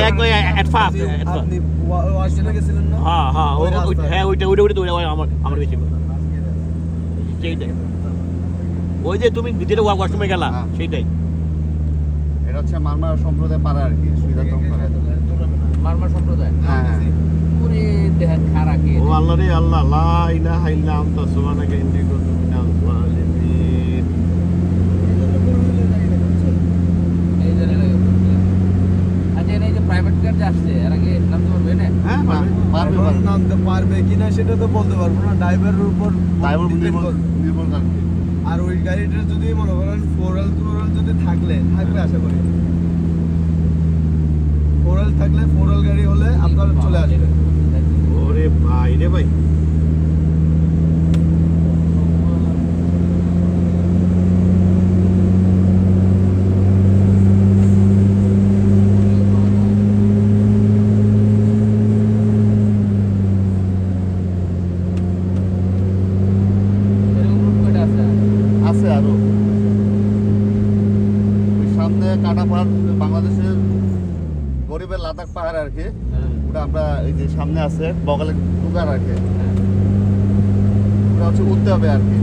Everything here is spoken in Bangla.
একবার অ্যাডফাস আপনি ওয়াশরুমে গেছিলেন না? হ্যাঁ ওইটা আমার বেশি সেইটাই ওই যে তুমি যেটা ওয়াশরুমে গেলা সেইটাই এটা হচ্ছে মারমার সম্প্রদায় পাড়া আর কি সুবিধাতম পাড়া মারমার সম্প্রদায় হ্যাঁ পুরে দেহ খারাপ কি ও আল্লাহ রে আল্লাহ লা ইলাহা ইল্লা আনতা সুবহানাকা ইন্নী কুনতু মিনাজ জালিমিন এই জায়গায় লাগে আচ্ছা এই যে প্রাইভেট কার যাচ্ছে এর আগে নামতে পারবে না হ্যাঁ পারবে এখন নামতে পারবে কিনা সেটা তো বলতে পারবো না, ড্রাইভারের উপর ড্রাইভার depend করবে। নির্ভর করবে আর ওই গাড়িটা যদি মনে করেন ফোরাল যদি থাকলে আশা করি ফোরাল গাড়ি হলে আপনার চলে আসবে। ওরে ভাই রে ভাই এরকম রুট কয়টা আছে আছে আরো ওই সামনে কাটা পাহাড় বাংলাদেশের গরিবের লাদাখ পাহাড় আর কি ওটা আমরা এই যে সামনে আছে বগলে টুকার আর কি ওটা হচ্ছে উঠতে হবে আর কি